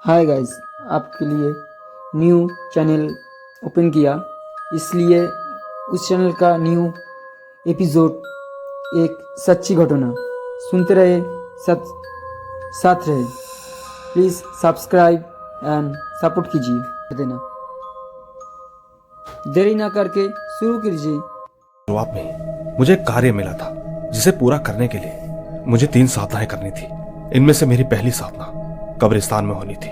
Hi guys, आपके लिए new channel open किया, इसलिए उस चैनल का न्यू एपिसोड एक सच्ची घटना सुनते रहे, साथ रहे। प्लीज़ सब्सक्राइब एंड सपोर्ट कीजिए, कर देना। देरी ना करके शुरू कीजिए। शुरुआत में मुझे एक कार्य मिला था जिसे पूरा करने के लिए मुझे 3 साधनाएं करनी थी। इनमें से मेरी पहली साधना कब्रिस्तान में होनी थी।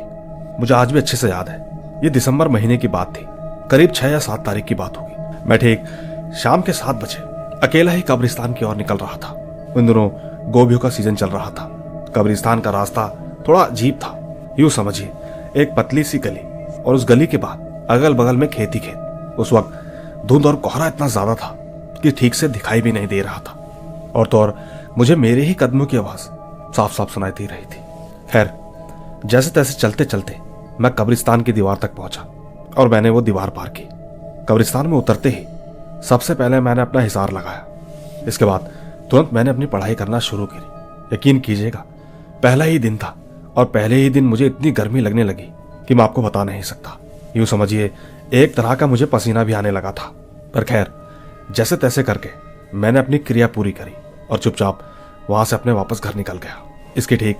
मुझे आज भी अच्छे से याद है, ये दिसंबर महीने की बात थी। करीब 6 या 7 तारीख की बात होगी। मैं ठीक शाम के 7 बजे अकेला ही कब्रिस्तान की ओर निकल रहा था। उन दिनों गोभियों का सीजन चल रहा था। कब्रिस्तान का रास्ता थोड़ा अजीब था। यूं समझिए, एक पतली सी गली और उस गली के बाद अगल बगल में खेत ही खेत। उस वक्त धुंध और कोहरा इतना ज्यादा था कि ठीक से दिखाई भी नहीं दे रहा था। और तो और मुझे मेरे ही कदमों की आवाज साफ साफ सुनाई दे रही थी। खैर, जैसे तैसे चलते चलते मैं कब्रिस्तान की दीवार तक पहुंचा और मैंने वो दीवार पार की। कब्रिस्तान में उतरते ही सबसे पहले मैंने अपना हिसार लगाया। इसके बाद तुरंत मैंने अपनी पढ़ाई करना शुरू करी। यकीन कीजिएगा, पहला ही दिन था और पहले ही दिन मुझे इतनी गर्मी लगने लगी कि मैं आपको बता नहीं सकता। यूं समझिए, एक तरह का मुझे पसीना भी आने लगा था। पर खैर, जैसे तैसे करके मैंने अपनी क्रिया पूरी करी और चुपचाप वहां से अपने वापस घर निकल गया। इसके ठीक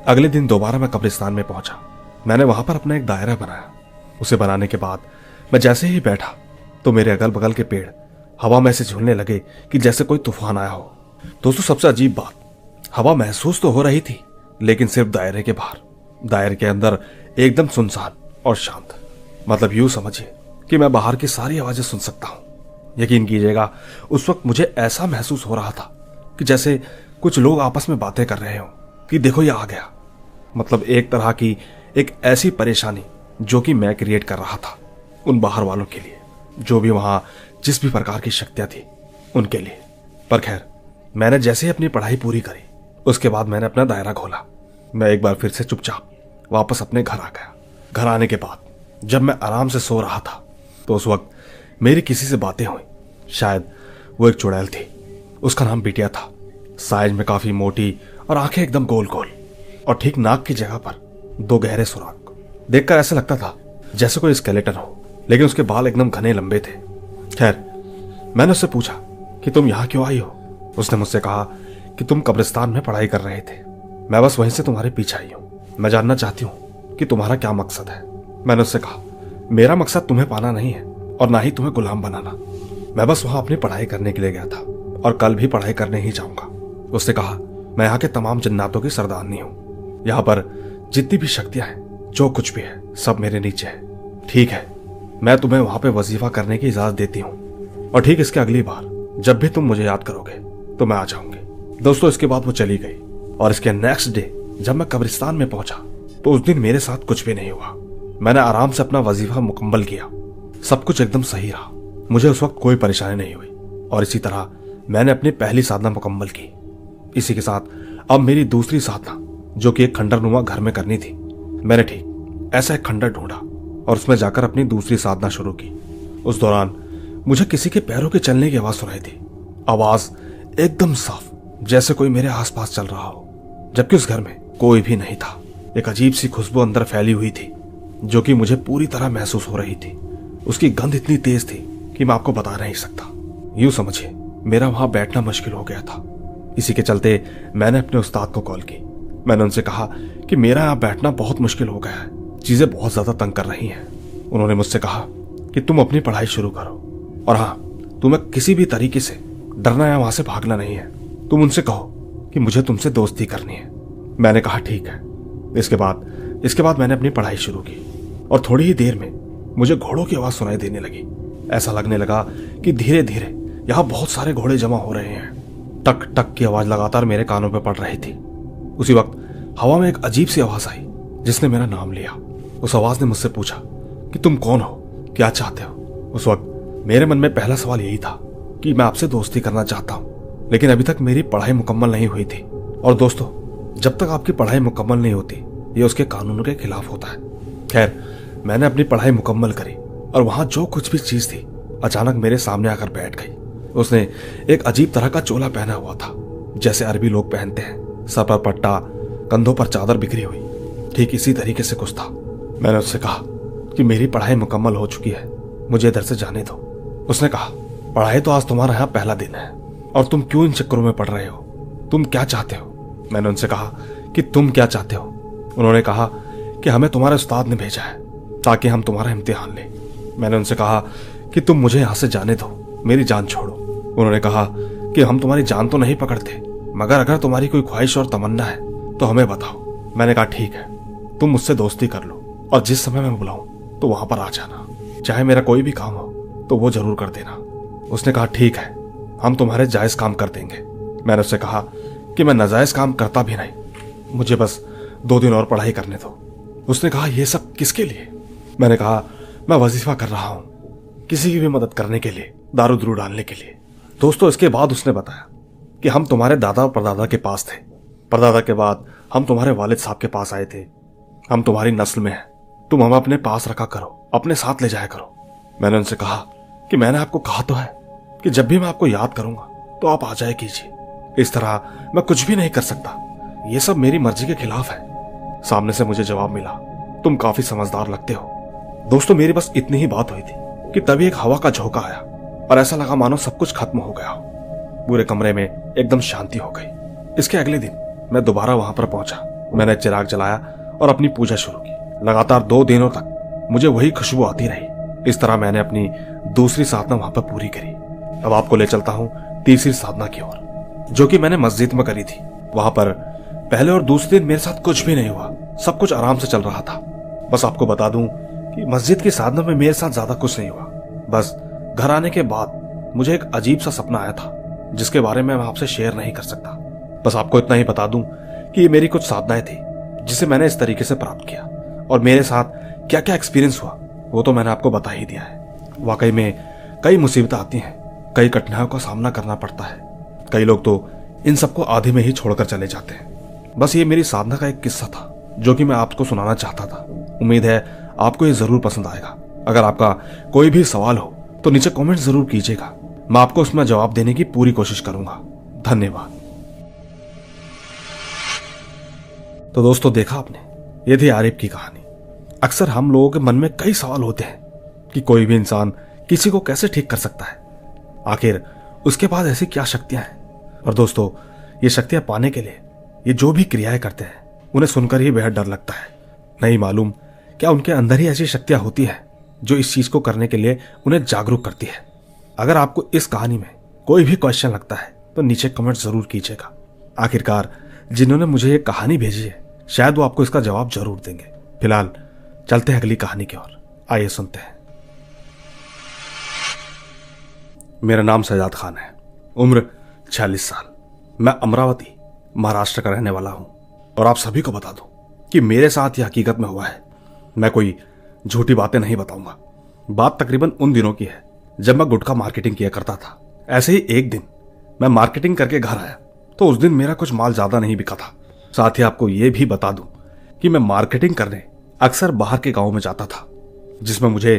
अगले दिन दोबारा मैं कब्रिस्तान में पहुंचा। मैंने वहां पर अपना एक दायरा बनाया। उसे बनाने के बाद मैं जैसे ही बैठा तो मेरे अगल बगल के पेड़ हवा में से झूलने लगे कि जैसे कोई तूफान आया हो। दोस्तों, सबसे अजीब बात, हवा महसूस तो हो रही थी, लेकिन सिर्फ दायरे के बाहर। दायरे के अंदर एकदम सुनसान और शांत। मतलब यूं समझिए कि मैं बाहर की सारी आवाजें सुन सकता हूं। यकीन कीजिएगा, उस वक्त मुझे ऐसा महसूस हो रहा था कि जैसे कुछ लोग आपस में बातें कर रहे हो कि देखो ये आ गया। मतलब एक तरह की एक ऐसी परेशानी जो कि मैं क्रिएट कर रहा था उन बाहर वालों के लिए, जो भी वहां जिस भी प्रकार की शक्तियां थी उनके लिए। पर खैर, मैंने जैसे ही अपनी पढ़ाई पूरी करी उसके बाद मैंने अपना दायरा खोला। मैं एक बार फिर से चुपचाप वापस अपने घर आ गया। घर आने के बाद जब मैं आराम से सो रहा था तो उस वक्त मेरी किसी से बातें हुई। शायद वो एक चुड़ैल थी। उसका नाम बिटिया था। साइज में काफी मोटी और आंखें एकदम गोल गोल और ठीक नाक की जगह पर 2 गहरे सुराख। देखकर ऐसा लगता था जैसे कोई स्केलेटन हो, लेकिन उसके बाल एकदम घने लंबे थे। खैर, मैंने उससे पूछा कि तुम यहां क्यों आई हो। उसने मुझसे कहा कि तुम कब्रिस्तान में पढ़ाई कर रहे थे। मैं बस वहीं से तुम्हारे पीछे आई हूं। मैं जानना चाहती हूं कि तुम्हारा क्या मकसद है। मैंने उससे कहा, मेरा मकसद तुम्हें पाना नहीं है और ना ही तुम्हें गुलाम बनाना। मैं बस वहां अपनी पढ़ाई करने के लिए गया था और कल भी पढ़ाई करने ही जाऊंगा। उसने कहा, मैं यहाँ के तमाम जन्नातों की सरदारनी हूँ। यहाँ पर जितनी भी शक्तियां हैं, जो कुछ भी है, सब मेरे नीचे है। ठीक है, मैं तुम्हें वहां पे वजीफा करने की इजाजत देती हूँ और ठीक इसके अगली बार जब भी तुम मुझे याद करोगे तो मैं आ जाऊंगी। दोस्तों, इसके बाद वो चली गई और इसके नेक्स्ट डे जब मैं कब्रिस्तान में पहुंचा तो उस दिन मेरे साथ कुछ भी नहीं हुआ। मैंने आराम से अपना वजीफा मुकम्मल किया। सब कुछ एकदम सही रहा। मुझे उस वक्त कोई परेशानी नहीं हुई और इसी तरह मैंने अपनी पहली साधना मुकम्मल की। इसी के साथ अब मेरी दूसरी साधना, जो कि एक खंडरनुमा घर में करनी थी, मैंने ठीक ऐसा एक खंडर ढूंढा और उसमें जाकर अपनी दूसरी साधना शुरू की। उस दौरान मुझे किसी के पैरों के चलने की आवाज सुनाई थी। आवाज एकदम साफ, जैसे कोई मेरे आसपास चल रहा हो, जबकि उस घर में कोई भी नहीं था। एक अजीब सी खुशबू अंदर फैली हुई थी जो कि मुझे पूरी तरह महसूस हो रही थी। उसकी गंध इतनी तेज थी कि मैं आपको बता नहीं सकता। यूं समझिए, मेरा वहां बैठना मुश्किल हो गया था। इसी के चलते मैंने अपने उस्ताद को कॉल की। मैंने उनसे कहा कि मेरा यहाँ बैठना बहुत मुश्किल हो गया है, चीजें बहुत ज्यादा तंग कर रही हैं। उन्होंने मुझसे कहा कि तुम अपनी पढ़ाई शुरू करो और हाँ, तुम्हें किसी भी तरीके से डरना या वहां से भागना नहीं है। तुम उनसे कहो कि मुझे तुमसे दोस्ती करनी है। मैंने कहा ठीक है। इसके बाद मैंने अपनी पढ़ाई शुरू की और थोड़ी ही देर में मुझे घोड़ों की आवाज सुनाई देने लगी। ऐसा लगने लगा कि धीरे धीरे यहाँ बहुत सारे घोड़े जमा हो रहे हैं। टक टक की आवाज लगातार मेरे कानों पर पड़ रही थी। उसी वक्त हवा में एक अजीब सी आवाज आई जिसने मेरा नाम लिया। उस आवाज ने मुझसे पूछा कि तुम कौन हो, क्या चाहते हो। उस वक्त मेरे मन में पहला सवाल यही था कि मैं आपसे दोस्ती करना चाहता हूँ, लेकिन अभी तक मेरी पढ़ाई मुकम्मल नहीं हुई थी। और दोस्तों, जब तक आपकी पढ़ाई मुकम्मल नहीं होती, ये उसके कानूनों के खिलाफ होता है। खैर, मैंने अपनी पढ़ाई मुकम्मल करी और वहां जो कुछ भी चीज थी अचानक मेरे सामने आकर बैठ गई। उसने एक अजीब तरह का चोला पहना हुआ था, जैसे अरबी लोग पहनते हैं। सर पर पट्टा, कंधों पर चादर बिखरी हुई। ठीक इसी तरीके से कुछ था। मैंने उससे कहा कि मेरी पढ़ाई मुकम्मल हो चुकी है, मुझे इधर से जाने दो। उसने कहा, पढ़ाई तो आज तुम्हारा यहाँ पहला दिन है और तुम क्यों इन चक्करों में पढ़ रहे हो? तुम क्या चाहते हो? मैंने उनसे कहा कि तुम क्या चाहते हो? उन्होंने कहा कि हमें तुम्हारे उस्ताद ने भेजा है ताकि हम तुम्हारा इम्तिहान लें। मैंने उनसे कहा कि तुम मुझे यहाँ से जाने दो, मेरी जान छोड़ो। उन्होंने कहा कि हम तुम्हारी जान तो नहीं पकड़ते, मगर अगर तुम्हारी कोई ख्वाहिश और तमन्ना है तो हमें बताओ। मैंने कहा, ठीक है, तुम मुझसे दोस्ती कर लो और जिस समय मैं बुलाऊं तो वहां पर आ जाना, चाहे मेरा कोई भी काम हो तो वो जरूर कर देना। उसने कहा, ठीक है, हम तुम्हारे जायज काम कर देंगे। मैंने उससे कहा कि मैं नाजायज काम करता भी नहीं, मुझे बस 2 दिन और पढ़ाई करने दो। उसने कहा, यह सब किसके लिए? मैंने कहा, मैं वजीफा कर रहा हूं, किसी की भी मदद करने के लिए, दारू द्रू डालने के लिए। दोस्तों, इसके बाद उसने बताया कि हम तुम्हारे दादा और परदादा के पास थे, परदादा के बाद हम तुम्हारे वालिद साहब के पास आए थे, हम तुम्हारी नस्ल में हैं, तुम हमें अपने पास रखा करो, अपने साथ ले जाया करो। मैंने उनसे कहा कि मैंने आपको कहा तो है कि जब भी मैं आपको याद करूंगा तो आप आ जाया कीजिए, इस तरह मैं कुछ भी नहीं कर सकता, ये सब मेरी मर्जी के खिलाफ है। सामने से मुझे जवाब मिला, तुम काफी समझदार लगते हो। दोस्तों, मेरी बस इतनी ही बात हुई थी कि तभी एक हवा का झोंका आया और ऐसा लगा मानो सब कुछ खत्म हो गया। पूरे कमरे में एकदम शांति हो गई। इसके अगले दिन मैं दोबारा वहां पर पहुंचा। मैंने चिराग जलाया और अपनी पूजा शुरू की। लगातार 2 दिनों तक मुझे वही खुशबू आती रही। इस तरह मैंने अपनी दूसरी साधना वहां पर पूरी करी। अब आपको ले चलता हूं तीसरी साधना की ओर, जो कि मैंने मस्जिद में करी थी। वहां पर पहले और दूसरे दिन मेरे साथ कुछ भी नहीं हुआ, सब कुछ आराम से चल रहा था। बस आपको बता दूं कि मस्जिद की साधना में मेरे साथ ज्यादा कुछ नहीं हुआ। बस घर आने के बाद मुझे एक अजीब सा सपना आया था, जिसके बारे में मैं आपसे शेयर नहीं कर सकता। बस आपको इतना ही बता दूं कि ये मेरी कुछ साधनाएं थी जिसे मैंने इस तरीके से प्राप्त किया, और मेरे साथ क्या क्या एक्सपीरियंस हुआ वो तो मैंने आपको बता ही दिया है। वाकई में कई मुसीबतें आती हैं, कई कठिनाइयों का सामना करना पड़ता है। कई लोग तो इन सबको आधे में ही छोड़कर चले जाते हैं। बस ये मेरी साधना का एक किस्सा था जो कि मैं आपको सुनाना चाहता था। उम्मीद है आपको ये जरूर पसंद आएगा। अगर आपका कोई भी सवाल हो तो नीचे कमेंट जरूर कीजिएगा, मैं आपको उसमें जवाब देने की पूरी कोशिश करूंगा। धन्यवाद। तो दोस्तों, देखा आपने, ये थी आरिफ की कहानी। अक्सर हम लोगों के मन में कई सवाल होते हैं कि कोई भी इंसान किसी को कैसे ठीक कर सकता है, आखिर उसके पास ऐसी क्या शक्तियां हैं। और दोस्तों, ये शक्तियां पाने के लिए ये जो भी क्रियाएं करते हैं उन्हें सुनकर ही बेहद डर लगता है। नहीं मालूम क्या उनके अंदर ही ऐसी शक्तियां होती है जो इस चीज को करने के लिए उन्हें जागरूक करती है। अगर आपको इस कहानी में कोई भी क्वेश्चन लगता है तो नीचे कमेंट जरूर कीजिएगा। आखिरकार जिन्होंने मुझे ये कहानी भेजी है शायद वो आपको इसका जवाब जरूर देंगे। फिलहाल चलते हैं अगली कहानी की ओर, आइए सुनते हैं। मेरा नाम सजाद खान है, उम्र 46 साल। मैं अमरावती महाराष्ट्र का रहने वाला हूं और आप सभी को बता दूं कि मेरे साथ यह हकीकत में हुआ है। मैं कोई झूठी बातें नहीं बताऊंगा। बात तकरीबन उन दिनों की है जब मैं गुटखा मार्केटिंग किया करता था। ऐसे ही एक दिन मैं मार्केटिंग करके घर आया तो उस दिन मेरा कुछ माल ज्यादा नहीं बिका था। साथ ही आपको यह भी बता दूं कि मैं मार्केटिंग करने अक्सर बाहर के गांव में जाता था, जिसमें मुझे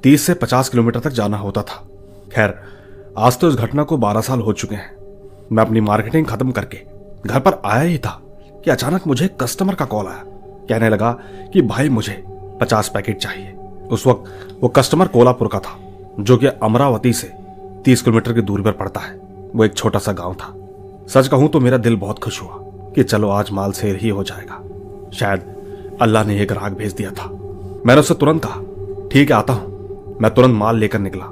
30 से 50 किलोमीटर तक जाना होता था। खैर, आज तो इस घटना को 12 साल हो चुके हैं। मैं अपनी मार्केटिंग खत्म करके घर पर आया ही था कि अचानक मुझे एक कस्टमर का कॉल आया। कहने लगा कि भाई मुझे 50 पैकेट चाहिए। उस वक्त वो कस्टमर कोल्हापुर का था, जो कि अमरावती से 30 किलोमीटर की दूरी पर पड़ता है। वो एक छोटा सा गांव था। सच कहूं तो मेरा दिल बहुत खुश हुआ कि चलो आज माल सेल ही हो जाएगा। शायद अल्लाह ने एक ग्राहक भेज दिया था। मैंने उससे तुरंत कहा, ठीक है आता हूं। मैं तुरंत माल लेकर निकला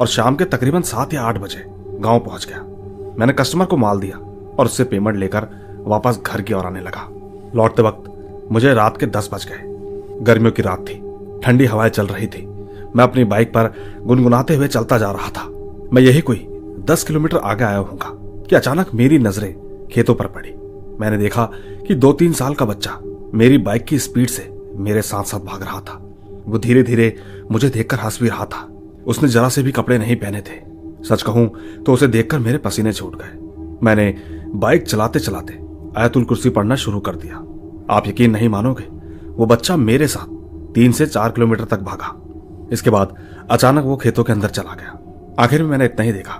और शाम के तकरीबन 7 या 8 बजे गांव पहुंच गया। मैंने कस्टमर को माल दिया और उससे पेमेंट लेकर वापस घर की ओर आने लगा। लौटते वक्त मुझे रात के 10 बज गए। गर्मियों की रात थी, ठंडी हवाएं चल रही थी। मैं अपनी बाइक पर गुनगुनाते हुए चलता जा रहा था। मैं यही कोई 10 किलोमीटर आगे आया होऊंगा कि अचानक मेरी नजरें खेतों पर पड़ी। मैंने देखा कि 2-3 साल का बच्चा मेरी बाइक की स्पीड से मेरे साथ साथ भाग रहा था। वो धीरे धीरे मुझे देखकर हंस भी रहा था। उसने जरा से भी कपड़े नहीं पहने थे। सच कहूं तो उसे देखकर मेरे पसीने छूट गए। मैंने बाइक चलाते चलाते आयतुल कुर्सी पढ़ना शुरू कर दिया। आप यकीन नहीं मानोगे, वो बच्चा मेरे साथ 3 से 4 किलोमीटर तक भागा। इसके बाद अचानक वो खेतों के अंदर चला गया। आखिर में मैंने इतना ही देखा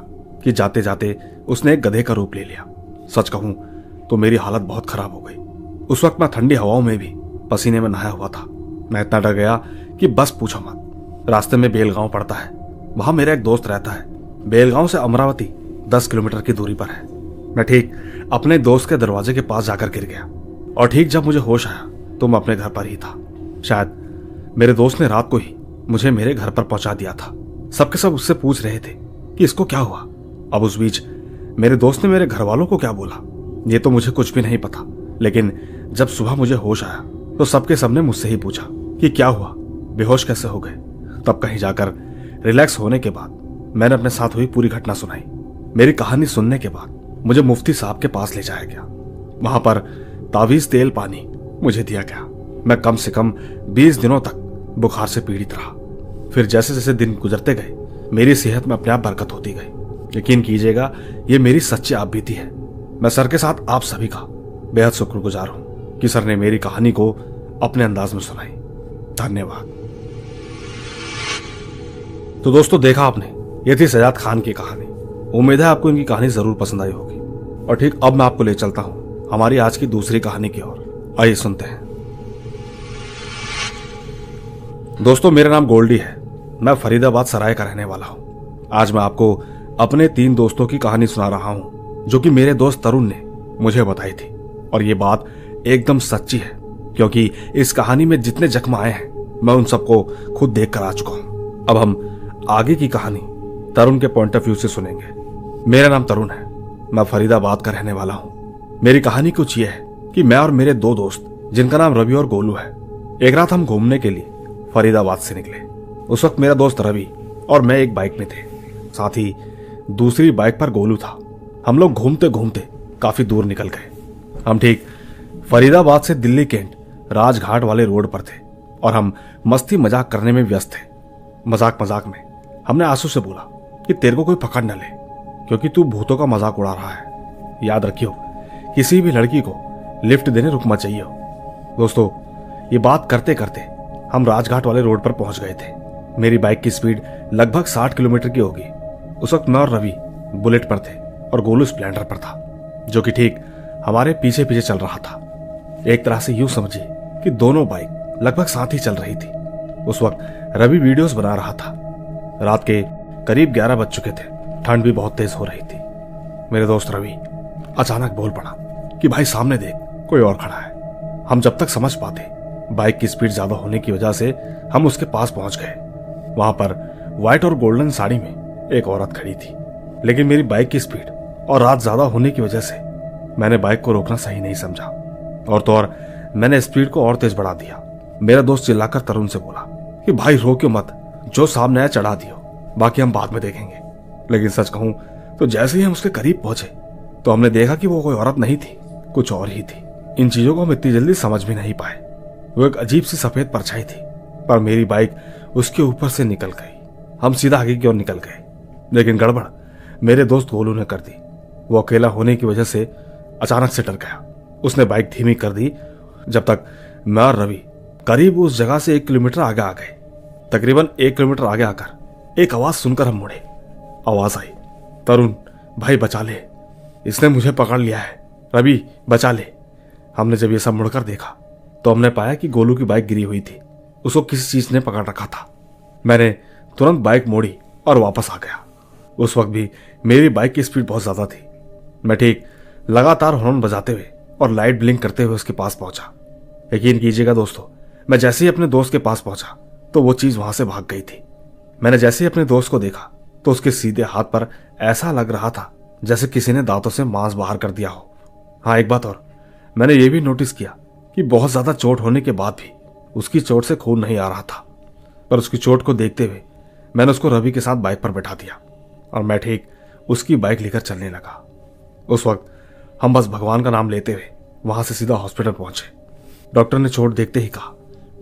कि जाते जाते उसने एक गधे का रूप ले लिया। सच कहूं तो मेरी हालत बहुत खराब हो गई। उस वक्त मैं ठंडी हवाओं में भी पसीने में नहाया हुआ था। मैं इतना डर गया कि बस पूछो मत। रास्ते में बेलगांव पड़ता है, वहां मेरा एक दोस्त रहता है। बेलगांव से अमरावती 10 किलोमीटर की दूरी पर है। मैं ठीक अपने दोस्त के दरवाजे के पास जाकर गिर गया और ठीक जब मुझे होश आया तो मैं अपने घर पर ही था। शायद मेरे दोस्त ने रात को ही मुझे मेरे घर पर पहुंचा दिया था। सबके सब उससे पूछ रहे थे कि इसको क्या हुआ। अब उस बीच मेरे दोस्त ने मेरे घर वालों को क्या बोला ये तो मुझे कुछ भी नहीं पता, लेकिन जब सुबह मुझे होश आया तो सबके सबने मुझसे ही पूछा कि क्या हुआ, बेहोश कैसे हो गए। तब कहीं जाकर रिलैक्स होने के बाद मैंने अपने साथ हुई पूरी घटना सुनाई। मेरी कहानी सुनने के बाद मुझे मुफ्ती साहब के पास ले जाया गया। वहां पर तावीज तेल पानी मुझे दिया गया। मैं कम से कम 20 दिनों तक बुखार से पीड़ित रहा। फिर जैसे जैसे दिन गुजरते गए मेरी सेहत में अपने आप बरकत होती गई। यकीन कीजिएगा ये मेरी सच्ची आप बीती है। मैं सर के साथ आप सभी का बेहद शुक्रगुजार हूं कि सर ने मेरी कहानी को अपने अंदाज में सुनाई। धन्यवाद। तो दोस्तों देखा आपने, ये थी सजाद खान की कहानी। उम्मीद है आपको इनकी कहानी जरूर पसंद आई होगी। और ठीक अब मैं आपको ले चलता हूं हमारी आज की दूसरी कहानी की ओर। आइए सुनते हैं। दोस्तों मेरा नाम गोल्डी है। मैं फरीदाबाद सराय का रहने वाला हूं। आज मैं आपको अपने 3 दोस्तों की कहानी सुना रहा हूं जो कि मेरे दोस्त तरुण ने मुझे बताई थी। और ये बात एकदम सच्ची है क्योंकि इस कहानी में जितने जख्म आए हैं मैं उन सबको खुद देख कर आ चुका हूं। अब हम आगे की कहानी तरुण के पॉइंट ऑफ व्यू से सुनेंगे। मेरा नाम तरुण है। मैं फरीदाबाद का रहने वाला हूं। मेरी कहानी कुछ यह है कि मैं और मेरे 2 दोस्त जिनका नाम रवि और गोलू है, एक रात हम घूमने के लिए फरीदाबाद से निकले। उस वक्त मेरा दोस्त रवि और मैं एक बाइक में थे, साथ ही दूसरी बाइक पर गोलू था। हम लोग घूमते घूमते काफी दूर निकल गए। हम ठीक फरीदाबाद से दिल्ली कैंट राजघाट वाले रोड पर थे और हम मस्ती मजाक करने में व्यस्त थे। मजाक मजाक में हमने आंसू से बोला कि तेरे को कोई पकड़ न ले क्योंकि तू भूतों का मजाक उड़ा रहा है। याद रखियो किसी भी लड़की को लिफ्ट देने रुक मत चाहिए। दोस्तों ये बात करते करते हम राजघाट वाले रोड पर पहुंच गए थे। मेरी बाइक की स्पीड लगभग 60 किलोमीटर की होगी। उस वक्त मैं और रवि बुलेट पर थे और गोलू स्प्लेंडर पर था जो कि ठीक हमारे पीछे पीछे चल रहा था। एक तरह से यूं समझिए कि दोनों बाइक लगभग साथ ही चल रही थी। उस वक्त रवि वीडियोस बना रहा था। रात के करीब 11 बज चुके थे। ठंड भी बहुत तेज हो रही थी। मेरे दोस्त रवि अचानक बोल पड़ा कि भाई सामने देख, कोई और खड़ा है। हम जब तक समझ पाते बाइक की स्पीड ज्यादा होने की वजह से हम उसके पास पहुंच गए। वहां पर व्हाइट और गोल्डन साड़ी में एक औरत खड़ी थी, लेकिन मेरी बाइक की स्पीड और रात ज्यादा होने की वजह से मैंने बाइक को रोकना सही नहीं समझा और तो और मैंने स्पीड को और तेज बढ़ा दिया। मेरा दोस्त चिल्लाकर तरुण से बोला कि भाई रोकियो मत, जो सामने आया चढ़ा दियो, बाकी हम बाद में देखेंगे। लेकिन सच कहूं तो जैसे ही हम उसके करीब पहुंचे तो हमने देखा कि वो कोई औरत नहीं थी, कुछ और ही थी। इन चीजों को हम इतनी जल्दी समझ भी नहीं पाए। वो एक अजीब सी सफेद परछाई थी, पर मेरी बाइक उसके ऊपर से निकल गई। हम सीधा आगे की ओर निकल गए, लेकिन गड़बड़ मेरे दोस्त गोलू ने कर दी। वो अकेला होने की वजह से अचानक से डर गया। उसने बाइक धीमी कर दी जब तक मैं और रवि करीब उस जगह से 1 किलोमीटर आगे आ गए। तकरीबन 1 किलोमीटर आगे आकर एक आवाज सुनकर हम मुड़े। आवाज आई, तरुण भाई बचा ले, इसने मुझे पकड़ लिया है, रवि बचा ले। हमने जब ये सब मुड़कर देखा तो हमने पाया कि गोलू की बाइक गिरी हुई थी। उसको किसी चीज ने पकड़ रखा था। मैंने तुरंत बाइक मोड़ी और वापस आ गया। उस वक्त भी मेरी बाइक की स्पीड बहुत ज्यादा थी। मैं ठीक लगातार हॉर्न बजाते हुए और लाइट ब्लिंक करते हुए उसके पास पहुंचा। यकीन कीजिएगा दोस्तों, मैं जैसे ही अपने दोस्त के पास पहुंचा तो वो चीज वहां से भाग गई थी। मैंने जैसे ही अपने दोस्त को देखा तो उसके सीधे हाथ पर ऐसा लग रहा था जैसे किसी ने दांतों से मांस बाहर कर दिया हो। हाँ, एक बात और, मैंने ये भी नोटिस किया कि बहुत ज्यादा चोट होने के बाद भी उसकी चोट से खून नहीं आ रहा था। पर उसकी चोट को देखते हुए मैंने उसको रवि के साथ बाइक पर बैठा दिया और मैं ठीक उसकी बाइक लेकर चलने लगा। उस वक्त हम बस भगवान का नाम लेते हुए वहां से सीधा हॉस्पिटल पहुंचे। डॉक्टर ने चोट देखते ही कहा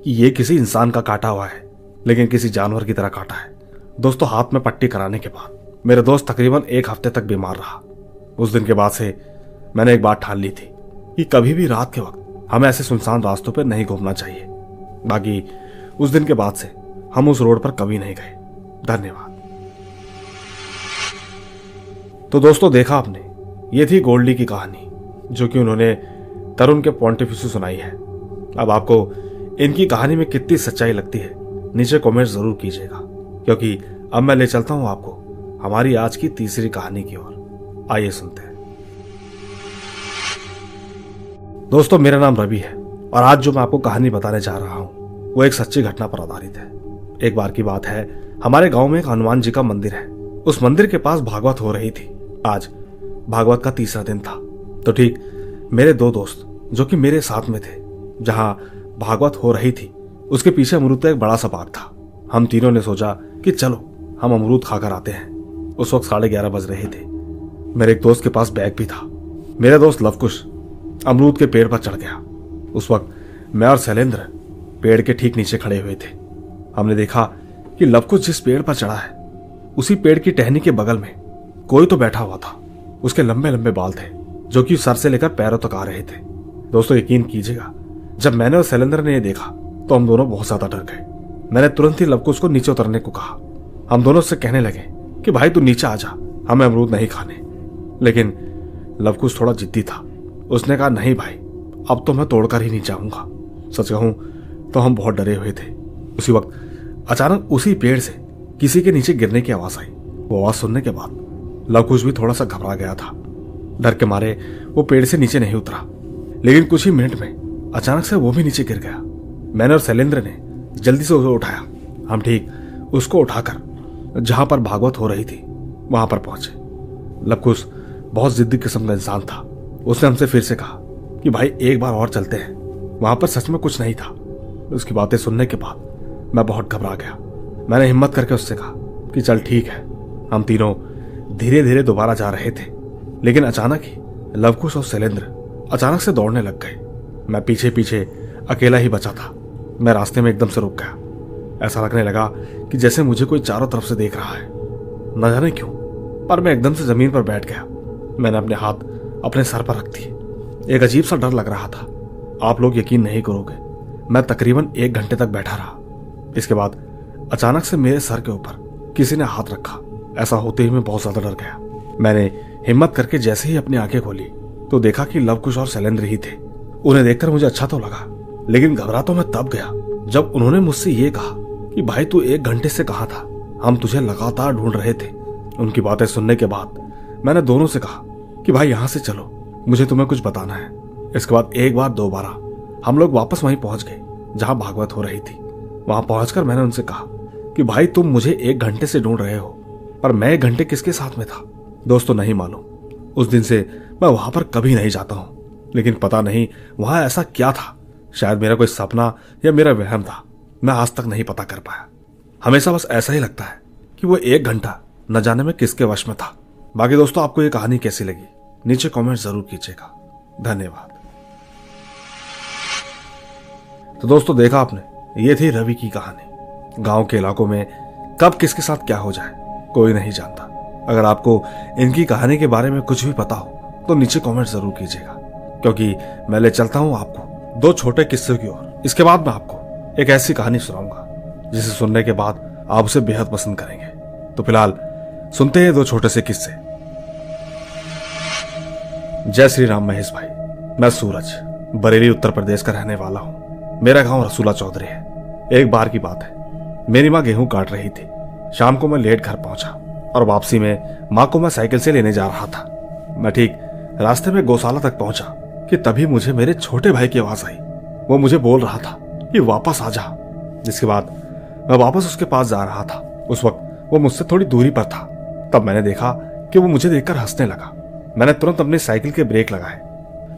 कि ये किसी इंसान का काटा हुआ है, लेकिन किसी जानवर की तरह काटा है। दोस्तों, हाथ में पट्टी कराने के बाद मेरा दोस्त तकरीबन 1 हफ्ते तक बीमार रहा। उस दिन के बाद से मैंने एक बात ठान ली थी कि कभी भी रात के वक्त हमें ऐसे सुनसान रास्तों पर नहीं घूमना चाहिए। बाकी उस दिन के बाद से हम उस रोड पर कभी नहीं गए। धन्यवाद। तो दोस्तों देखा आपने, ये थी गोल्डी की कहानी जो कि उन्होंने तरुण के पॉइंट ऑफ व्यू से सुनाई है। अब आपको इनकी कहानी में कितनी सच्चाई लगती है नीचे कमेंट जरूर कीजिएगा, क्योंकि अब मैं ले चलता हूं आपको हमारी आज की तीसरी कहानी की ओर। आइए सुनते हैं। दोस्तों, मेरा नाम रवि है और आज जो मैं आपको कहानी बताने जा रहा हूं वो एक सच्ची घटना पर आधारित है। एक बार की बात है, हमारे गांव में एक हनुमान जी का मंदिर है। उस मंदिर के पास भागवत हो रही थी। आज भागवत का तीसरा दिन था। तो ठीक मेरे दो दोस्त जो कि मेरे साथ में थे, जहां भागवत हो रही थी उसके पीछे अमरूद का एक बड़ा सा बाग था। हम तीनों ने सोचा कि चलो हम अमरूद खाकर आते हैं। उस वक्त 11:30 बज रहे थे। मेरे एक दोस्त के पास बैग भी था। मेरा दोस्त लवकुश अमरूद के पेड़ पर चढ़ गया। उस वक्त मैं और शैलेंद्र पेड़ के ठीक नीचे खड़े हुए थे। हमने देखा कि लवकुश जिस पेड़ पर चढ़ा है उसी पेड़ की टहनी के बगल में कोई तो बैठा हुआ था। उसके लंबे लंबे बाल थे जो कि सर से लेकर पैरों तक आ रहे थे। दोस्तों, यकीन कीजिएगा, जब मैंने और शैलेंद्र ने ये देखा तो हम दोनों बहुत ज्यादा डर गए। मैंने तुरंत ही लवकुश को नीचे उतरने को कहा। हम दोनों उससे कहने लगे कि भाई तू नीचे आ जा, हमें अमरूद नहीं खाने। लेकिन लवकुश थोड़ा जिद्दी था। उसने कहा नहीं भाई, अब तो मैं तोड़कर ही नहीं जाऊंगा। सच कहूं तो हम बहुत डरे हुए थे। उसी वक्त अचानक उसी पेड़ से किसी के नीचे गिरने की आवाज आई। वो आवाज सुनने के बाद लवकुश भी थोड़ा सा घबरा गया था। डर के मारे वो पेड़ से नीचे नहीं उतरा, लेकिन कुछ ही मिनट में अचानक से वो भी नीचे गिर गया। मैंने और शैलेंद्र ने जल्दी से उसे उठाया। हम ठीक उसको उठाकर जहां पर भागवत हो रही थी वहां पर पहुंचे। लवकुश बहुत जिद्दी किस्म का इंसान था। उसने हमसे फिर से कहा कि भाई एक बार और चलते हैं, वहां पर सच में कुछ नहीं था। उसकी बातें सुनने के बाद मैं बहुत घबरा गया। मैंने हिम्मत करके उससे कहा कि चल ठीक है। हम तीनों धीरे धीरे दोबारा जा रहे थे, लेकिन अचानक ही लवकुश और शैलेंद्र अचानक से दौड़ने लग गए। मैं पीछे पीछे अकेला ही बचा था। मैं रास्ते में एकदम से रुक गया। ऐसा लगने लगा कि जैसे मुझे कोई चारों तरफ से देख रहा है। न जाने क्यों, पर मैं एकदम से जमीन पर बैठ गया। मैंने अपने हाथ अपने सर पर रख दिए। एक अजीब सा डर लग रहा था। आप लोग यकीन नहीं करोगे, मैं तकरीबन 1 घंटे तक बैठा रहा। इसके बाद अचानक से मेरे सर के ऊपर किसी ने हाथ रखा। ऐसा होते ही मैं बहुत ज्यादा डर गया। मैंने हिम्मत करके जैसे ही अपनी आंखें खोली तो देखा कि लवकुश और शैलेंद्र ही थे। उन्हें देखकर मुझे अच्छा तो लगा, लेकिन घबरा तो मैं तब गया जब उन्होंने मुझसे ये कहा कि भाई तू 1 घंटे से कहां था, हम तुझे लगातार ढूंढ रहे थे। उनकी बातें सुनने के बाद मैंने दोनों से कहा कि भाई यहां से चलो, मुझे तुम्हें कुछ बताना है। इसके बाद एक बार 2 बार हम लोग वापस वहीं पहुंच गए जहां भागवत हो रही थी। वहां पहुंचकर मैंने उनसे कहा कि भाई तुम मुझे 1 घंटे से ढूंढ रहे हो, पर मैं 1 घंटे किसके साथ में था। दोस्तों, नहीं मालूम, उस दिन से मैं वहां पर कभी नहीं जाता हूं। लेकिन पता नहीं वहां ऐसा क्या था। शायद मेरा कोई सपना या मेरा वहम था, मैं आज तक नहीं पता कर पाया। हमेशा बस ऐसा ही लगता है कि वो 1 घंटा न जाने में किसके वश में था। बाकी दोस्तों, आपको ये कहानी कैसी लगी नीचे कमेंट जरूर कीजिएगा। धन्यवाद। तो दोस्तों, देखा आपने, ये थी रवि की कहानी। गांव के इलाकों में कब किसके साथ क्या हो जाए कोई नहीं जानता। अगर आपको इनकी कहानी के बारे में कुछ भी पता हो तो नीचे कमेंट जरूर कीजिएगा, क्योंकि मैं ले चलता हूं आपको 2 छोटे किस्से की ओर। इसके बाद मैं आपको एक ऐसी कहानी सुनाऊंगा जिसे सुनने के बाद आप उसे बेहद पसंद करेंगे। तो फिलहाल सुनते हैं 2 छोटे से किस्से। जय श्री राम महेश भाई। मैं सूरज बरेली उत्तर प्रदेश का रहने वाला हूँ। मेरा गांव रसूला चौधरी है। एक बार की बात है, मेरी माँ गेहूं काट रही थी। शाम को मैं लेट घर पहुंचा और वापसी में माँ को मैं साइकिल से लेने जा रहा था। मैं ठीक रास्ते में गौशाला तक पहुंचा कि तभी मुझे मेरे छोटे भाई की आवाज आई। वो मुझे बोल रहा था कि वापस आ जा। जिसके बाद मैं वापस उसके पास जा रहा था। उस वक्त वो मुझसे थोड़ी दूरी पर था। तब मैंने देखा कि वो मुझे देखकर हंसने लगा। मैंने तुरंत अपनी साइकिल के ब्रेक लगाए।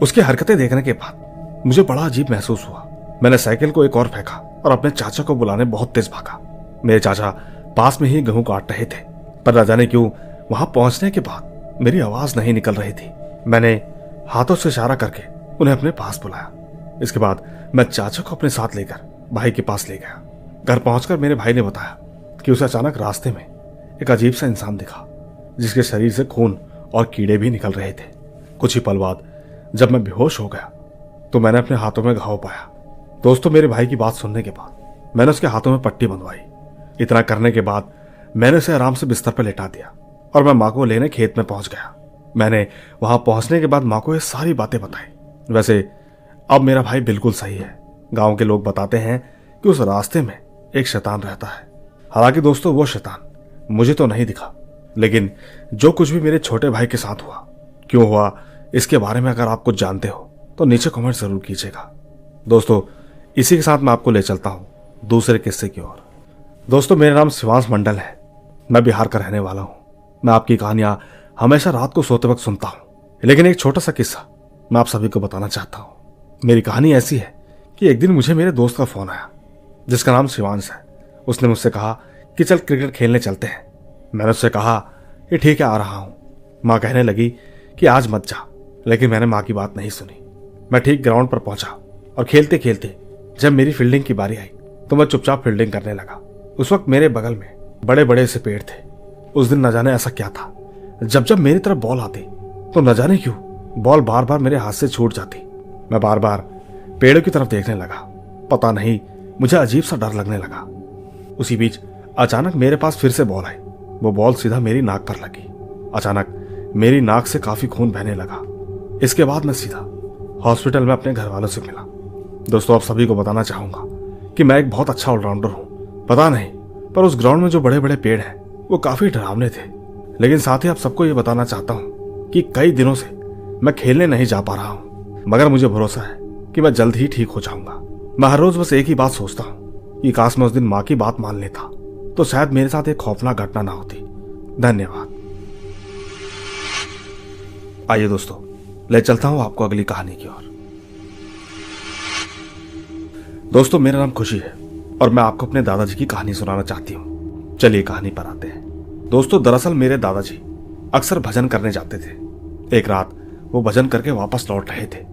उसकी हरकतें देखने के बाद मुझे बड़ा अजीब महसूस हुआ। मैंने साइकिल को एक और फेंका और अपने चाचा को बुलाने बहुत तेज भागा। मेरे चाचा पास में ही गेहूं काट रहे थे, पर न जाने क्यों वहां पहुंचने के बाद मेरी आवाज नहीं निकल रही थी। मैंने हाथों से इशारा करके उन्हें अपने पास बुलाया। इसके बाद मैं चाचा को अपने साथ लेकर भाई के पास ले गया। घर पहुंचकर मेरे भाई ने बताया कि उसे अचानक रास्ते में एक अजीब सा इंसान दिखा, जिसके शरीर से खून और कीड़े भी निकल रहे थे। कुछ ही पल बाद जब मैं बेहोश हो गया तो मैंने अपने हाथों में घाव पाया। दोस्तों, मेरे भाई की बात सुनने के बाद मैंने उसके हाथों में पट्टी बंधवाई। इतना करने के बाद मैंने उसे आराम से बिस्तर पर लेटा दिया और मैं माँ को लेने खेत में पहुंच गया। मैंने वहां पहुंचने के बाद माँ को ये सारी बातें बताई। वैसे अब मेरा भाई बिल्कुल सही है। गांव के लोग बताते हैं कि उस रास्ते में एक शैतान रहता है। हालांकि दोस्तों वो शैतान मुझे तो नहीं दिखा, लेकिन जो कुछ भी मेरे छोटे भाई के साथ हुआ, क्यों हुआ, इसके बारे में अगर आप कुछ जानते हो तो नीचे कमेंट जरूर कीजिएगा। दोस्तों इसी के साथ मैं आपको ले चलता हूं दूसरे किस्से की ओर। दोस्तों मेरा नाम शिवांश मंडल है, मैं बिहार का रहने वाला हूं। मैं आपकी कहानियां हमेशा रात को सोते वक्त सुनता हूं, लेकिन एक छोटा सा किस्सा मैं आप सभी को बताना चाहता हूं। मेरी कहानी ऐसी है कि एक दिन मुझे मेरे दोस्त का फोन आया जिसका नाम शिवांश है। उसने मुझसे कहा कि चल क्रिकेट खेलने चलते हैं। मैंने उससे कहा कि ठीक है, आ रहा हूं। माँ कहने लगी कि आज मत जा, लेकिन मैंने माँ की बात नहीं सुनी। मैं ठीक ग्राउंड पर पहुंचा और खेलते खेलते जब मेरी फील्डिंग की बारी आई तो मैं चुपचाप फील्डिंग करने लगा। उस वक्त मेरे बगल में बड़े बड़े से पेड़ थे। उस दिन न जाने ऐसा क्या था, जब जब मेरी तरफ बॉल आती तो न जाने क्यों बॉल बार बार मेरे हाथ से छूट जाती। मैं बार बार पेड़ों की तरफ देखने लगा। पता नहीं मुझे अजीब सा डर लगने लगा। उसी बीच अचानक मेरे पास फिर से बॉल आई। वो बॉल सीधा मेरी नाक पर लगी। अचानक मेरी नाक से काफी खून बहने लगा। इसके बाद मैं सीधा हॉस्पिटल में अपने घर वालों से मिला। दोस्तों आप सभी को बताना चाहूंगा कि मैं एक बहुत अच्छा ऑलराउंडर हूं। पता नहीं, पर उस ग्राउंड में जो बड़े बड़े पेड़ हैं वो काफी डरावने थे। लेकिन साथ ही आप सबको ये बताना चाहता हूं कि कई दिनों से मैं खेलने नहीं जा पा रहा हूं, मगर मुझे भरोसा है कि मैं जल्द ही ठीक हो जाऊंगा। मैं हर रोज बस एक ही बात सोचता हूं कि काश मैं उस दिन माँ की बात मान लेता तो शायद मेरे साथ एक खौफनाक घटना ना होती। धन्यवाद। आइए दोस्तों ले चलता हूं आपको अगली कहानी की ओर। दोस्तों मेरा नाम खुशी है और मैं आपको अपने दादाजी की कहानी सुनाना चाहती हूँ। चलिए कहानी पर आते हैं। दोस्तों दरअसल मेरे दादाजी अक्सर भजन करने जाते थे। एक रात वो भजन करके वापस लौट रहे थे।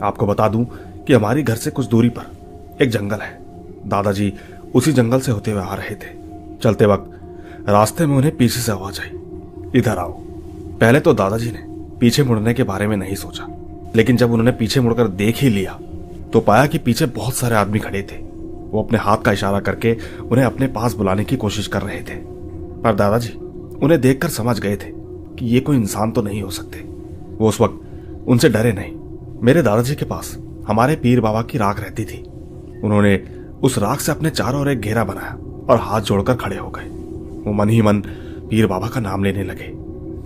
आपको बता दूं कि हमारी घर से कुछ दूरी पर एक जंगल है। दादाजी उसी जंगल से होते हुए आ रहे थे। चलते वक्त रास्ते में उन्हें पीछे से आवाज आई, इधर आओ। पहले तो दादाजी ने पीछे मुड़ने के बारे में नहीं सोचा, लेकिन जब उन्होंने पीछे मुड़कर देख ही लिया तो पाया कि पीछे बहुत सारे आदमी खड़े थे। वो अपने हाथ का इशारा करके उन्हें अपने पास बुलाने की कोशिश कर रहे थे, पर दादाजी उन्हें देखकर समझ गए थे कि ये कोई इंसान तो नहीं हो सकते। वो उस वक्त उनसे डरे नहीं। मेरे दादाजी के पास हमारे पीर बाबा की राख रहती थी। उन्होंने उस राख से अपने चारों ओर एक घेरा बनाया और हाथ जोड़कर खड़े हो गए। वो मन ही मन पीर बाबा का नाम लेने लगे।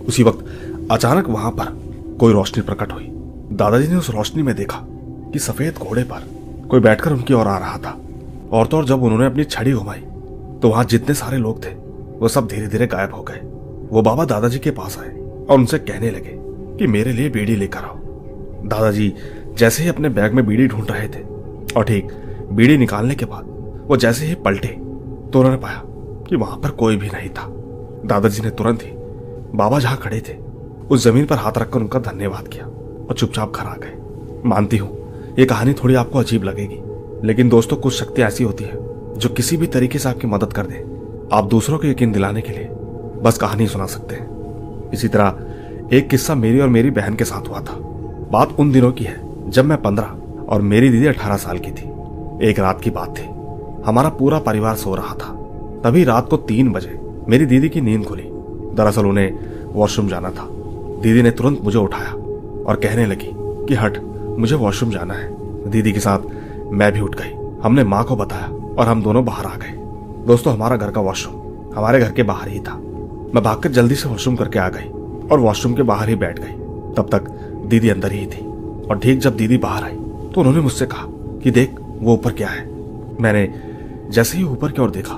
उसी वक्त अचानक वहां पर कोई रोशनी प्रकट हुई। दादाजी ने उस रोशनी में देखा कि सफेद घोड़े पर कोई बैठकर उनकी ओर आ रहा था। और तो और जब उन्होंने अपनी छड़ी घुमाई तो वहां जितने सारे लोग थे वो सब धीरे धीरे गायब हो गए। वो बाबा दादाजी के पास आए और उनसे कहने लगे कि मेरे लिए बीड़ी लेकर आओ। दादाजी जैसे ही अपने बैग में बीड़ी ढूंढ रहे थे और ठीक बीड़ी निकालने के बाद वो जैसे ही पलटे तो उन्होंने पाया कि वहां पर कोई भी नहीं था। दादाजी ने तुरंत ही बाबा जहां खड़े थे उस जमीन पर हाथ रखकर उनका धन्यवाद किया और चुपचाप घर आ गए। मानती हूं ये कहानी थोड़ी आपको अजीब लगेगी, लेकिन दोस्तों कुछ शक्ति ऐसी होती है जो किसी भी तरीके से आपकी मदद कर दे। आप दूसरों को यकीन दिलाने के लिए बस कहानी सुना सकते हैं। इसी तरह एक किस्सा मेरी और मेरी बहन के साथ हुआ था। बात उन दिनों की है जब मैं 15 और मेरी दीदी 18 साल की थी। एक रात की बात थी। हमारा पूरा परिवार सो रहा था। तभी रात को 3 बजे मेरी दीदी की नींद खुली। दरअसल उन्हें वॉशरूम जाना था। दीदी ने तुरंत मुझे उठाया और कहने लगी कि हट, मुझे वॉशरूम जाना है। दीदी के साथ मैं भी उठ गई। हमने माँ को बताया और हम दोनों बाहर आ गए। दोस्तों हमारा घर का वॉशरूम हमारे घर के बाहर ही था। मैं भागकर जल्दी से वॉशरूम करके आ गई और वॉशरूम के बाहर ही बैठ गई। तब तक दीदी अंदर ही थी और ठीक जब दीदी बाहर आई तो उन्होंने मुझसे कहा कि देख वो ऊपर क्या है। मैंने जैसे ही ऊपर की ओर देखा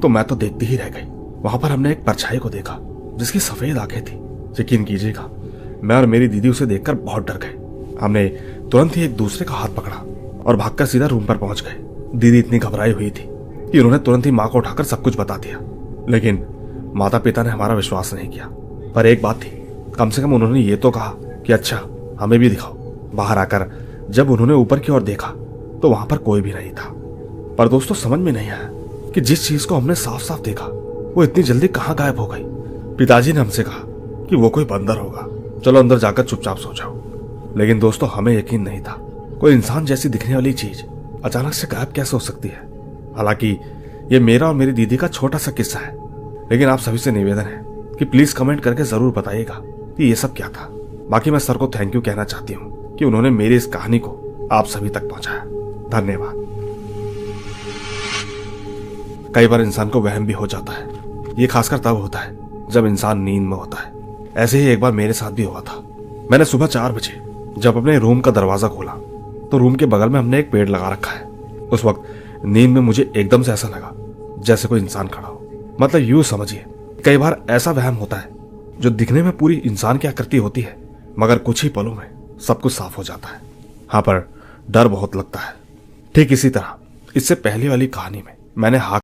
तो मैं तो देखती ही रह गई। वहां पर हमने एक परछाई को देखा जिसकी सफेद आंखें थी। यकीन कीजिएगा मैं और मेरी दीदी उसे देखकर बहुत डर गए। हमने तुरंत ही एक दूसरे का हाथ पकड़ा और भागकर सीधा रूम पर पहुंच गए। दीदी इतनी घबराई हुई थी कि उन्होंने तुरंत ही माँ को उठाकर सब कुछ बता दिया, लेकिन माता पिता ने हमारा विश्वास नहीं किया। पर एक बात थी, कम से कम उन्होंने ये तो कहा कि अच्छा हमें भी दिखाओ। बाहर आकर जब उन्होंने ऊपर की ओर देखा तो वहां पर कोई भी नहीं था। पर दोस्तों समझ में नहीं आया कि जिस चीज को हमने साफ साफ देखा वो इतनी जल्दी कहाँ गायब हो गई। पिताजी ने हमसे कहा कि वो कोई बंदर होगा, चलो अंदर जाकर चुपचाप सो जाओ। लेकिन दोस्तों हमें यकीन नहीं था कोई इंसान जैसी दिखने वाली चीज अचानक से गायब कैसे हो सकती है। हालांकि ये मेरा और मेरी दीदी का छोटा सा किस्सा है, लेकिन आप सभी से निवेदन है कि प्लीज कमेंट करके जरूर बताइएगा कि ये सब क्या था। बाकी मैं सर को थैंक यू कहना चाहती हूँ कि उन्होंने मेरी इस कहानी को आप सभी तक पहुंचाया। धन्यवाद। कई बार इंसान को वहम भी हो जाता है। ये खासकर तब होता है जब इंसान नींद में होता है। ऐसे ही एक बार मेरे साथ भी हुआ था। मैंने सुबह 4 बजे जब अपने रूम का दरवाजा खोला तो रूम के बगल में हमने एक पेड़ लगा रखा है। उस वक्त नींद में मुझे एकदम से ऐसा लगा जैसे कोई इंसान खड़ा हो। मतलब यूं समझिए, कई बार ऐसा वहम होता है जो दिखने में पूरी इंसान की आकृति होती है, मगर कुछ ही पलों में सब कुछ साफ हो जाता है। हाँ, पर डर बहुत लगता है। ठीक इसी तरह इससे पहले वाली कहानी में मैंने हाथ